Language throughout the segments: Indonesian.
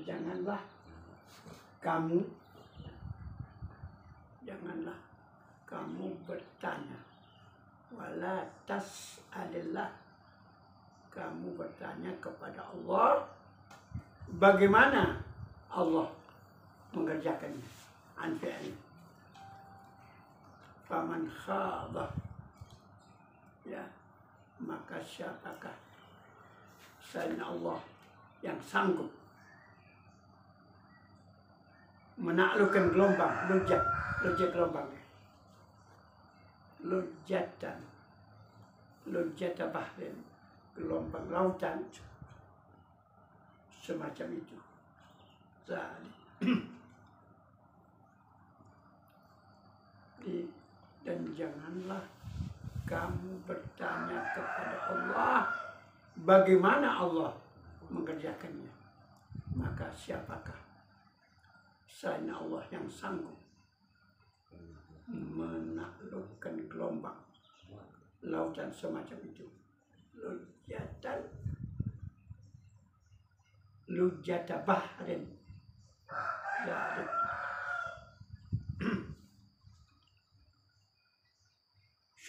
janganlah kamu bertanya, wala tas'alillah, kamu bertanya kepada Allah bagaimana Allah mengerjakannya, an fi'li. Faman khaba, ya, maka siapakah selain Allah yang sanggup menaklukkan gelombang, lujat gelombang, lujata bahrin, gelombang lautan semacam itu. Dan janganlah kamu bertanya kepada Allah bagaimana Allah mengerjakannya, maka siapakah selain Allah yang sanggup menaklukkan gelombang lautan semacam itu. Lujata bahrin.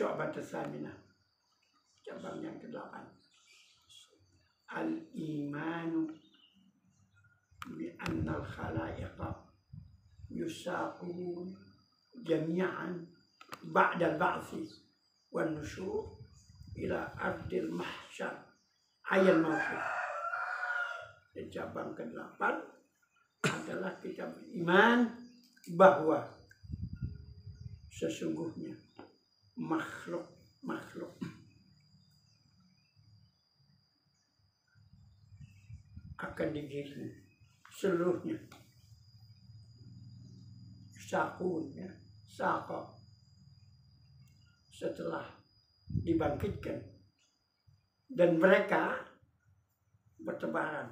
Syu'bah Tsaminah, cabang yang ke-8. Al-imanu bi annal khalaiqa yusaqun jami'an ba'dal ba'thi wan nusyur ila ardil mahsyar ayal mawqif. Cabang ke-8 adalah kita beriman bahwa sesungguhnya makhluk akan digiring seluruhnya, sakun, ya, saqa, setelah dibangkitkan, dan mereka bertebaran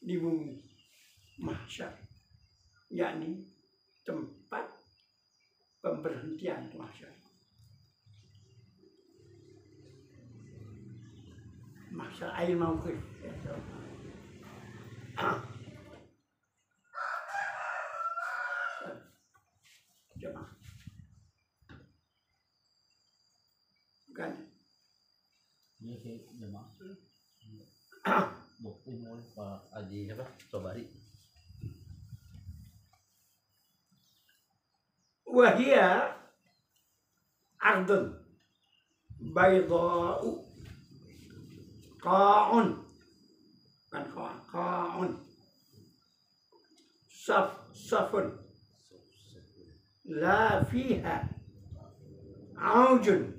di bumi mahsyar, yakni tempat pemberhentian mahsyar. Mahsyar air mawqif. Jemaah. Bukan. Ini jemaah. Bukti mulai Pak Haji apa? Sobari. Wahia ardun baydha'u qa'un, kan qa'un safun la fiha aujun,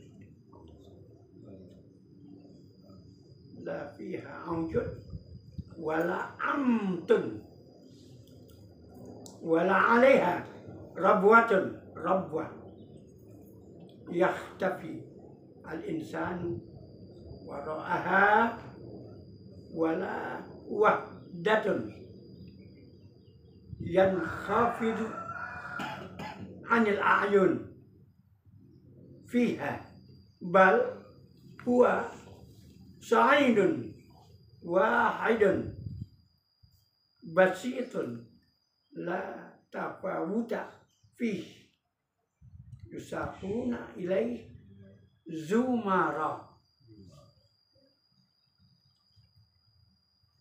wala amtun wala alaiha rabwatun, rabwah yakhtafi al-insanu wara'aha wala wahdatun yankhafidu anil a'yun fiha bal huwa sa'idun wahidun basitun la tafawuta fih yusafuna ilaih zumara,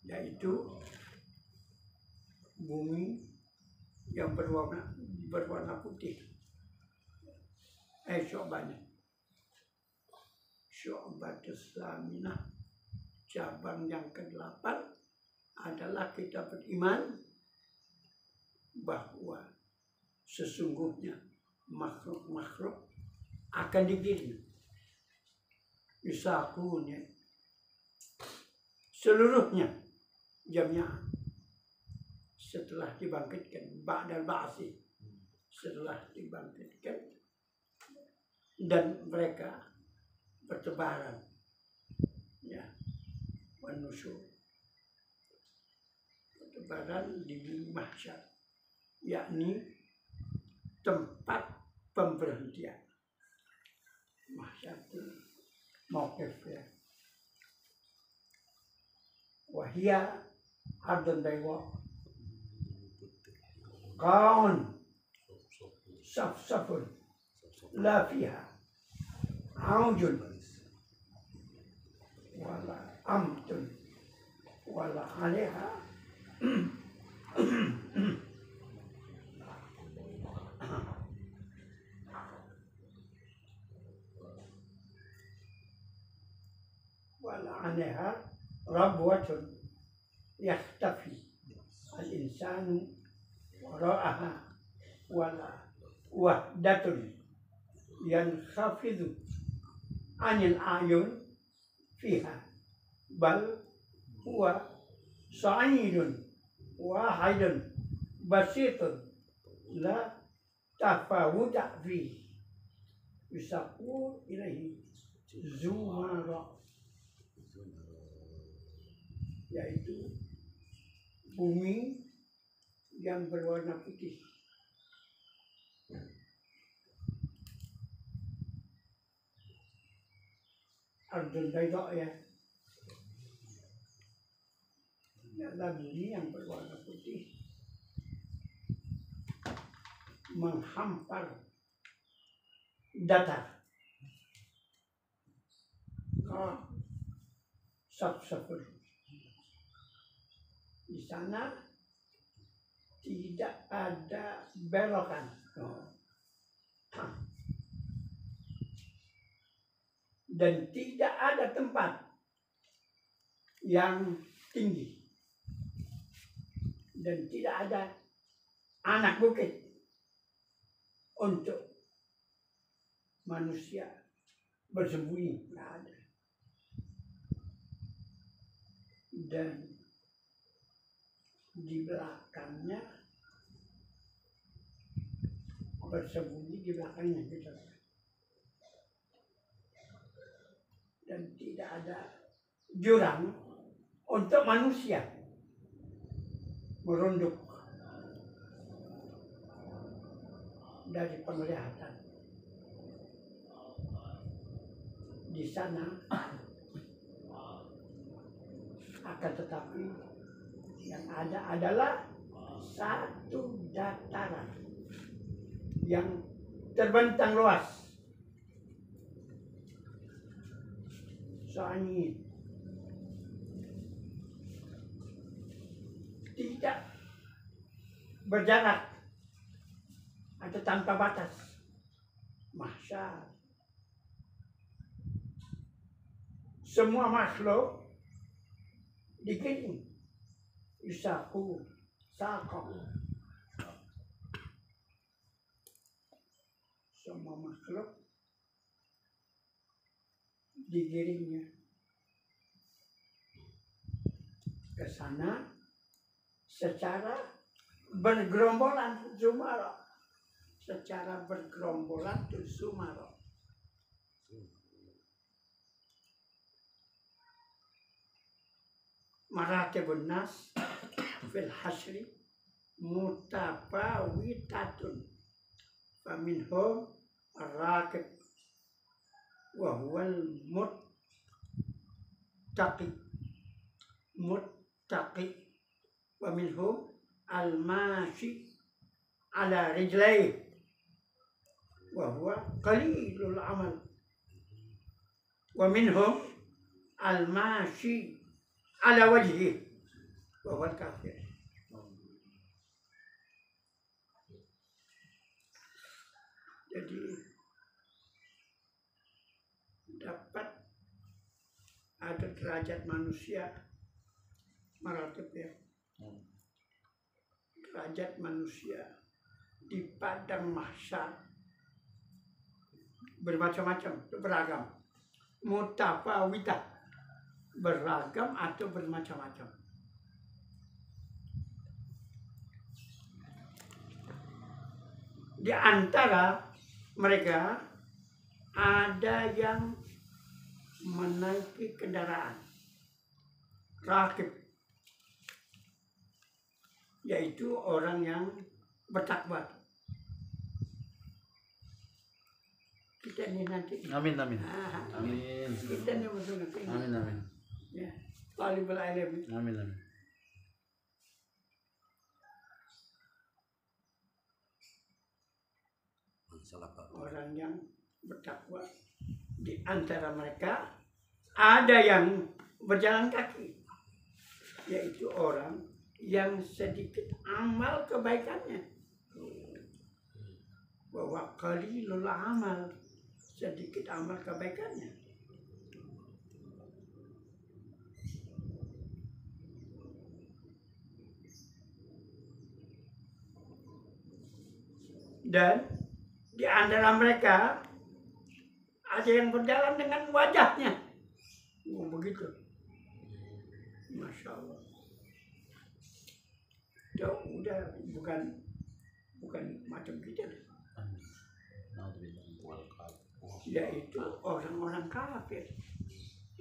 yaitu bumi yang berwarna putih. Syu'bahnya Syu'bah Tsaminah, cabang yang ke-8 adalah kita beriman bahwa sesungguhnya makhluk akan digiring yusakunya seluruhnya jami'an setelah dibangkitkan, ba'dal ba'si, setelah dibangkitkan, dan mereka bertebaran, ya, wan nusyur, bertebaran di mahsyar, yakni tempat pemberhentian. Mahsyar itu mauqif, ya. Wahia Ardun daywa. Kaun saf-safun la fiha aujun wala amtun wala alaiha wala alaiha rabwatun yakhtafi al-insanu wara'aha wala wahdatun yankhafidhu anil ayun fiha bal huwa sa'idun wahidun basitun la tafawuda fihi yusaqu ilaihi zumara, yaitu bumi yang berwarna putih. Ardun Bayda ya, adalah bumi yang berwarna putih menghampar datar ke saf-safun. Di sana tidak ada belokan. Dan tidak ada tempat yang tinggi. Dan tidak ada anak bukit untuk manusia bersembunyi. Tidak ada. Dan di belakangnya bersembunyi di belakangnya gitu. Dan tidak ada jurang untuk manusia merunduk dari penglihatan. Di sana akan tetapi yang ada adalah satu dataran yang terbentang luas. Soalnya tidak berjarak atau tanpa batas. Mahsyar. Semua makhluk dikirim. Yusaku, sakom. Semua makhluk digiringnya ke sana secara bergerombolan Zumara, secara bergerombolan ke Zumara. Maratibun nas fil hasri mutafawitatun faminhum ar-raqib wa huwal muttaqi wa minhum al-mashi ala rijlai wa huwa qalilul amal wa minhum al-mashi ala wajhi wa huwa kafir. Jadi dapat ada derajat manusia maratib ya. Derajat manusia di padang mahsyar bermacam-macam, beragam. Mutafawitah, beragam atau bermacam-macam. Di antara mereka ada yang menaiki kendaraan rakib, yaitu orang yang bertakwa. Kita ini nanti. Amin amin. Amin. Kita ini betul nanti. Amin amin. Ya, talibul ilmi. Amin amin. orang yang bertakwa. Di antara mereka ada yang berjalan kaki, yaitu orang yang sedikit amal kebaikannya. Bahwa qalilul amal, sedikit amal kebaikannya. Dan di antara mereka ada yang berjalan dengan wajahnya. Oh, begitu. Masya Allah. Itu udah bukan macam kita. Yaitu orang-orang kafir.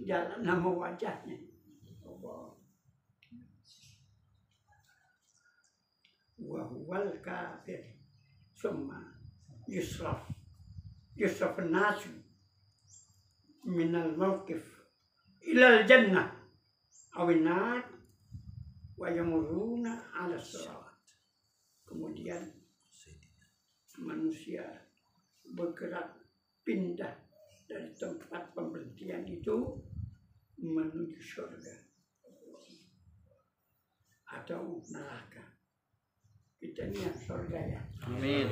Jalan nama wajahnya. Allah. Wa huwal kafir. Summa yusraf nasu minal mawqif ilal jannah awin nar wa yamuruna ala sirat. Kemudian manusia bergerak pindah dari tempat pemberhentian itu menuju surga atau neraka. Kita niat surga ya. Amin.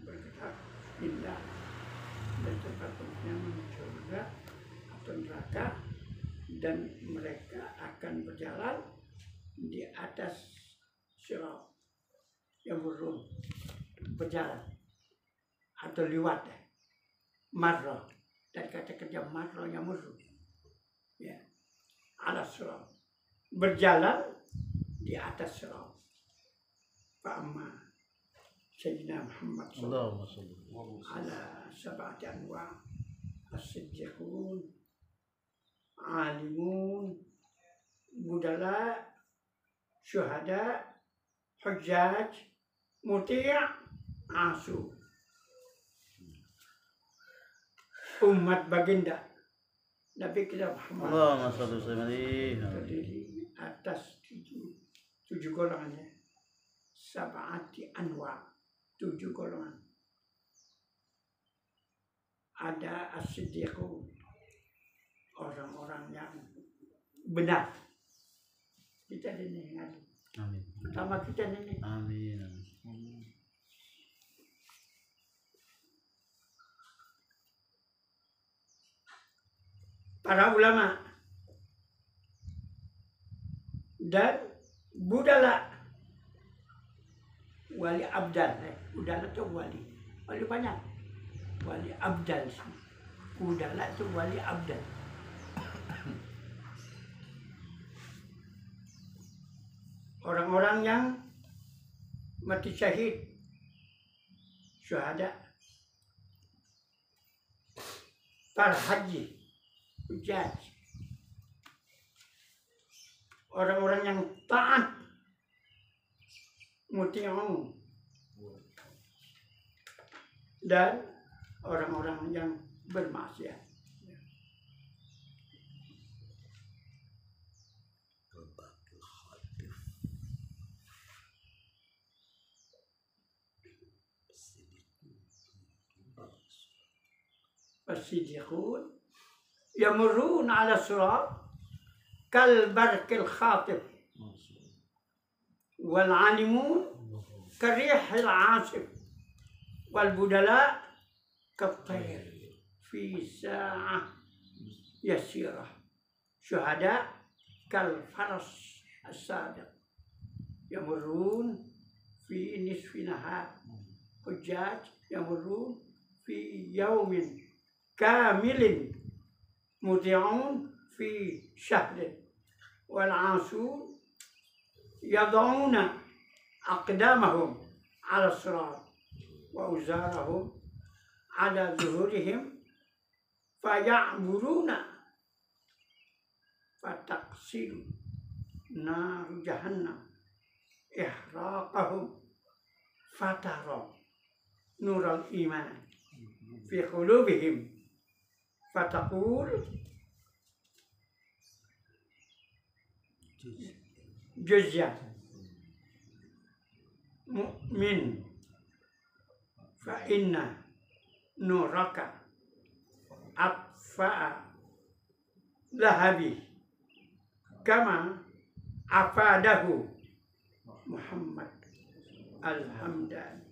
Bergerak pindah dari tempat pemberhentian menuju surga atau neraka, dan mereka akan berjalan di atas sirat yang berjalan atau liwat marra, dari kata kerja marra yang murru ya, ala sirat, berjalan di atas sirat. Fa'amma Sayyidina Muhammad sallallahu ala sab'ati anwa' as-siddiqun, alimun, budala, syuhada, hujjaj, muti', asu. Umat baginda Nabi kita Muhammad Allahumma shalli wa sallim. terdiri atas tujuh golongannya. Sab'ati anwa', 7 golongan. Ada as-siddiqun, orang-orang yang benar. Kita ini Amin. pertama kita ini. Amin. Para ulama dan budala, wali abdal. Budala itu wali banyak. Wali abdal, budala itu wali abdal. Orang-orang yang mati syahid, syuhada, para haji, hujjaj, orang-orang yang taat, muti'un, dan orang-orang yang bermaksiat. As-siddiqun yamurrun ala sirat kal barqil khatib wal alimun karihil asif wal budala kattayr fi sa'ah yasirah syuhada kal faras as-sadiq yamurrun fi nisfi nahar hujjaj yamurrun fi yawmin kamilin muti'un fi syahrin wal asun yad'una aqdamahum ala sirat wa uzarahum ala zuhurihim faya'muruna fataqsilu nar jahannam ihraqahum fatara nural iman fi qulubihim fataqul juzya mu'min fa inna nuraka atfa'a lahabi kama afadahu Muhammad al-Hamdani.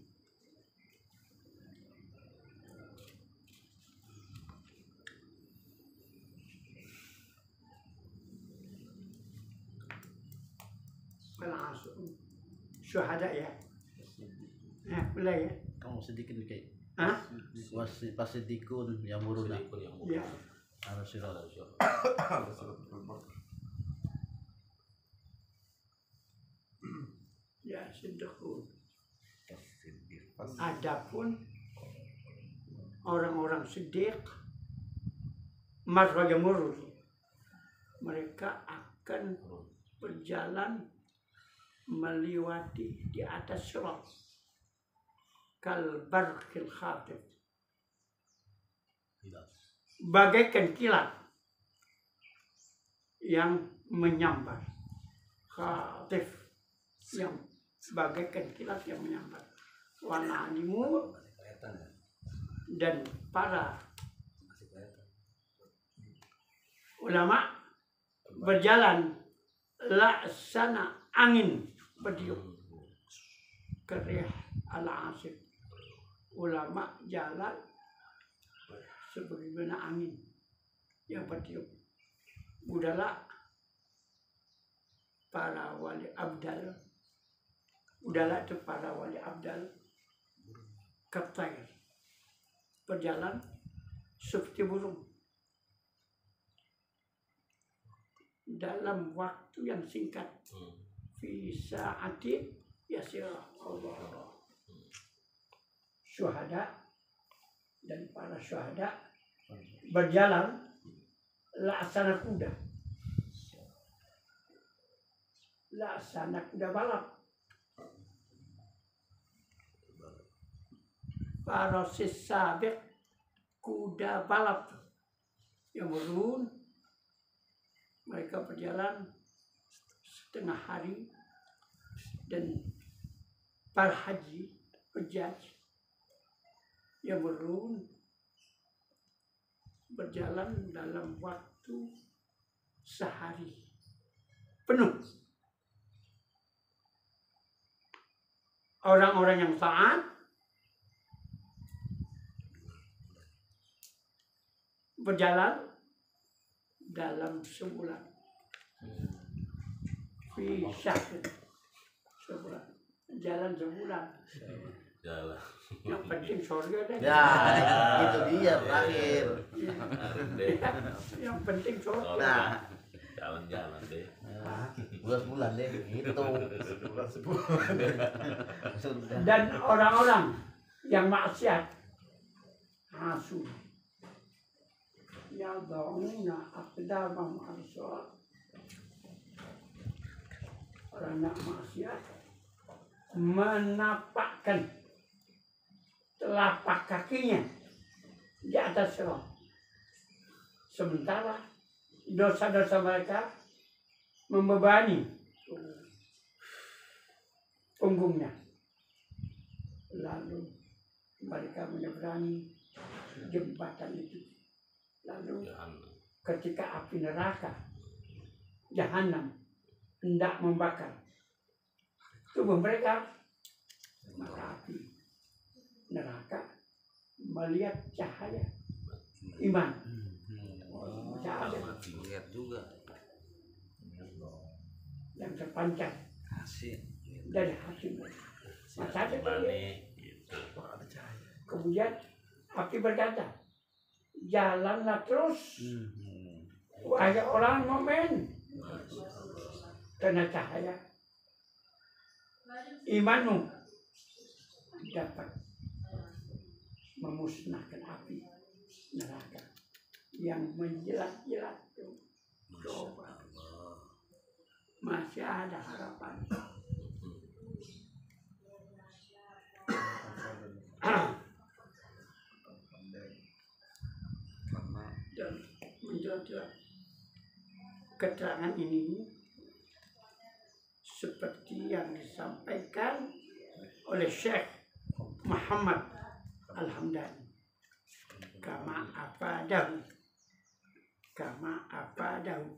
Syuhada ya. Boleh ya. Kamu sedikit kayak Hah? pasidikun yang muruna. Ya. Al-Sirah. Ya, siddiqun. Adapun orang-orang siddiq marra murur, mereka akan berjalan melewati di atas sirat kal barqil khatib, bagaikan kilat yang menyambar. Khatib yang bagaikan kilat yang menyambar. Warna animu dan para ulama berjalan laksana angin bertiup kerih al-asif. Ulama jalan sebagaimana angin yang bertiup. Udahlah para wali abdal, udahlah itu para wali abdal kaptair berjalan seperti burung dalam waktu yang singkat. Fi sa'atin yasirah Allah. Syuhada dan para syuhada berjalan laksana kuda. Laksana kuda balap. Para sisabik kuda balap yang berun. Mereka berjalan setengah hari dan para haji pejaj yang berun berjalan dalam waktu sehari penuh. Orang-orang yang taat berjalan dalam sebulan. Fi syahr, sebulan. Jalan sebulan. Jalan. Yang penting surga deh. Ya, itu dia terakhir. Yang penting surga. Nah, Jalan-jalan deh. bulan deh, gitu. Dan orang-orang yang maksiat hasu yad'una aqdamahum al-sirat. Orang yang maksiat menapakkan telapak kakinya di atas sirat. Sementara dosa-dosa mereka membebani punggungnya. Lalu mereka menyeberangi jembatan itu. Lalu ketika api neraka Jahanam hendak membakar tubuh mereka, maka api neraka melihat cahaya iman. Cahaya Lihat juga. yang terpancar dari hati mereka. Maka kemudian api berkata, jalanlah terus wahai orang mukmin, karena cahaya imanmu dapat memusnahkan api neraka yang menjilat-jilat. Coba, masih ada harapan. Dan menjelat-jelat keterangan ini seperti yang disampaikan oleh Syekh Muhammad Al-Hamdani kama afadahu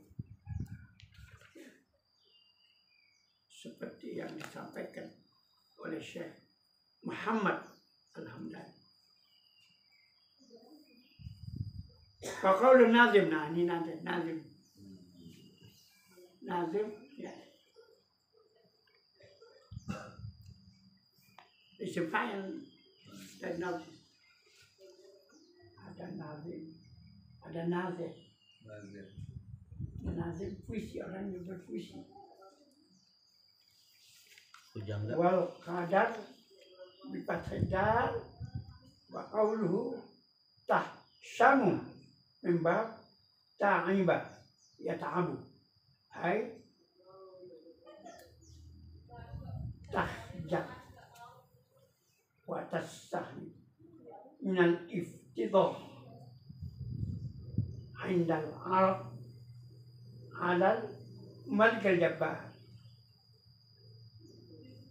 seperti yang disampaikan oleh Syekh Muhammad Al-Hamdani. Faqaulun nazim, nah ini nazim ya. Isim fa'il dan nazim. Ada nazim, ada nazim. Nazim puisi, orang yang berpuisi. Pujangga. Wal qadar bi fathid dal wa qawluhu tahshamu min bab ta'iba yata'abu ay tahjak wa tasahni min al-iftidah inda al-arab alal malik al-jabbar.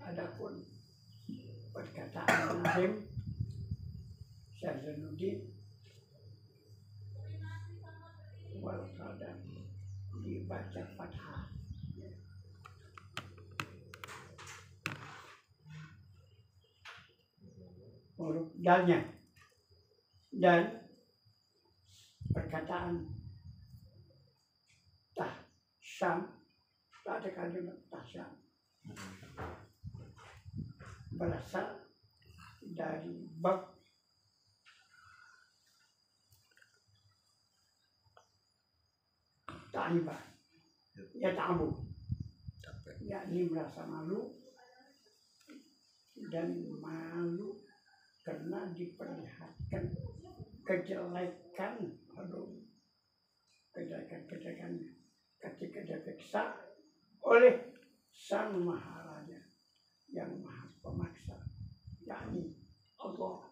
Adapun perkataan nazim Syahzanuddin wal qadar dibaca fathah. Huruf dalnya dan perkataan tahsyam, ada kalimat tahsyam berasal dari bab ta'iba yata'abu, yakni merasa malu dan malu karena diperlihatkan kejelekan ketika diperiksa oleh Sang Maharaja yang Maha Pemaksa, yakni Allah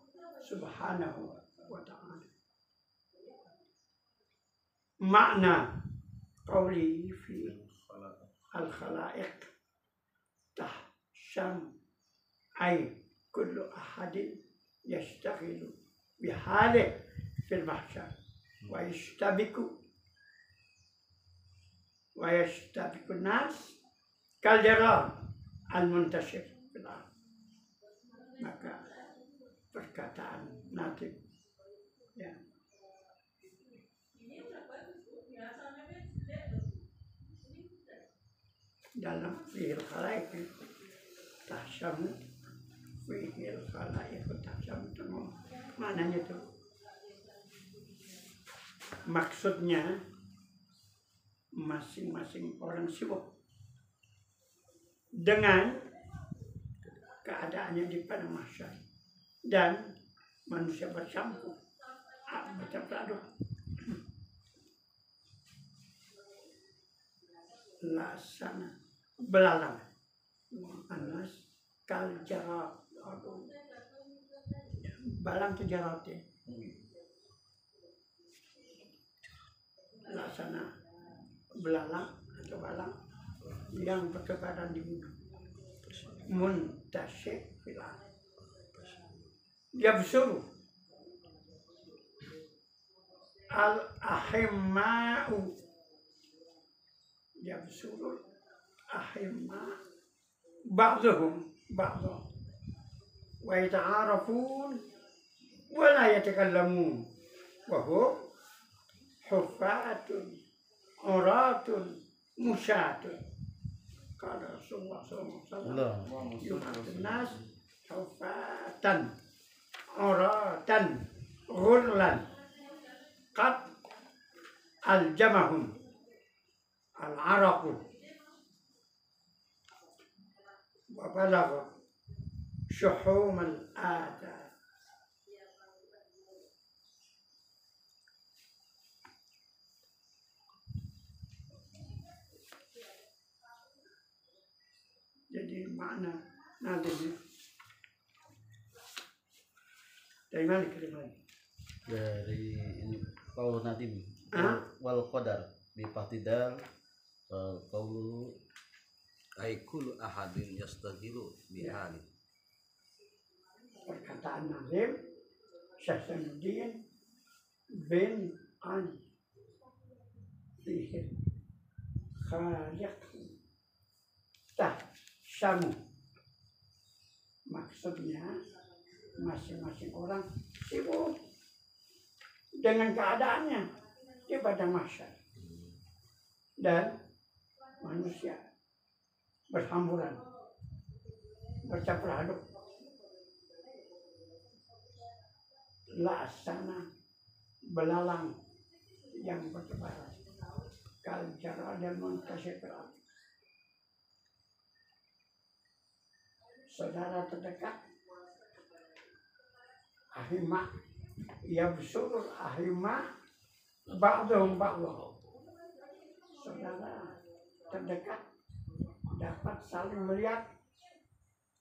Subhanahu wa Ta'ala. Makna qawli fi al-khalaiq tahsyam ay kullu ahadin yashtaghilu bihalihi fil mahsyar wa yastabiku nas kal jarar al-muntashir fil ardh. Maka perkataan nazim ya dalam fi'il khalaik tahsyamu fi'il khalaik tahsyamu itu maknanya itu maksudnya masing-masing orang sibuk dengan keadaannya di padang mahsyar dan manusia bercampur aduk lasana belalang anas kal jarat balang itu jarat ya lasana belalang atau balang yang bertebaran di bumi muntasyir fil ardh yabsuru al-ahimma'u yabsuru ahimma ba'dhum wa yata'arafun wa la yatakallamun wa hum huffatun uratun musyatun. Qala Rasulullah sallallahu alaihi wasallam yuhaddun nas huffatan uratan ghurlan qad aljamahum al-araqu wa balagha syuhum al-ada. Jadi makna nazim dari mana kira-kira? Dari ini qaul nadim wal qadar bi fathidal qaulu ay kullu ahadin yastaghilu bihali perkataan Nazim Syahsanuddin bin Ali Ihir Khaliq Tahsamu. Maksudnya masing-masing orang sibuk dengan keadaannya di padang mahsyar, dan manusia berhamburan bercampur aduk laksana belalang yang bertebaran kalcara dan munkasyirat. Saudara terdekat ahimah yabsurul ahimah ba'dhum ba'dhum. Saudara terdekat dapat saling melihat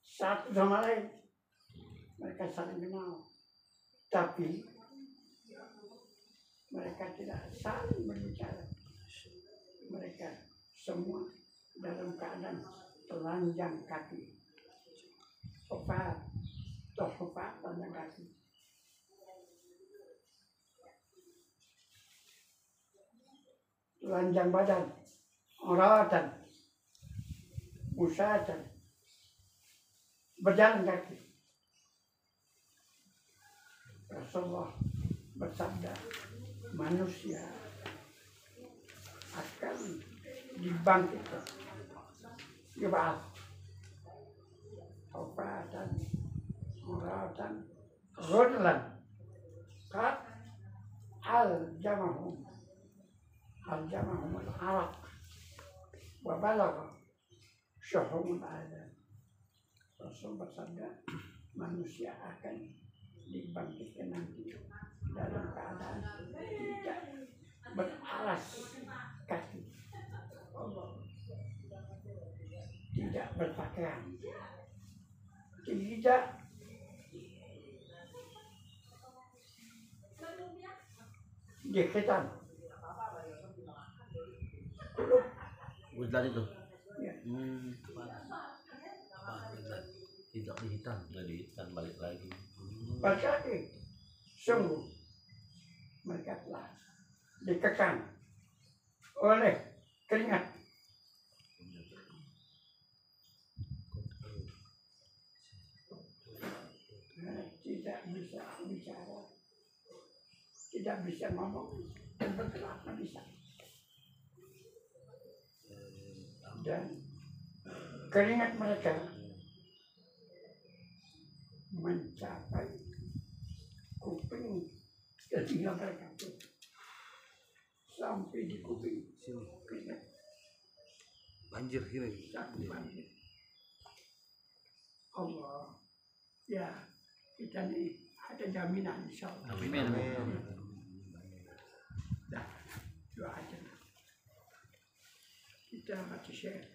satu sama lain, mereka saling kenal, tapi mereka tidak saling berbicara. Mereka semua dalam keadaan telanjang kaki. Hufat, telanjang kaki. Telanjang badan, uratan, musatan, berjalan kaki. Rasulullah bersabda, manusia akan dibangkitkan, dibahas, obatan, uratan, ghudlan, kat al-jamahum al-araq wa balagha syuhumul alam. Rasul bersabda, manusia akan dibangkitkan nanti dalam keadaan tidak beralas kaki, tidak berpakaian, tidak dikhitan. Udlan itu. Ya. Tidak dihitam. Nggak dihitan, balik lagi. Berarti sungguh mereka telah dikekang oleh keringat. Tidak bisa bicara, tidak bisa ngomong, dan bergerak tidak bisa. Dan keringat mereka mencapai kuping telinga mereka itu, sampai di kuping sini. Banjir gini. Sampai banjir. Allah, ya kita nih ada jaminan insya Allah. Amin. Dah, doa aja. Kita baca share.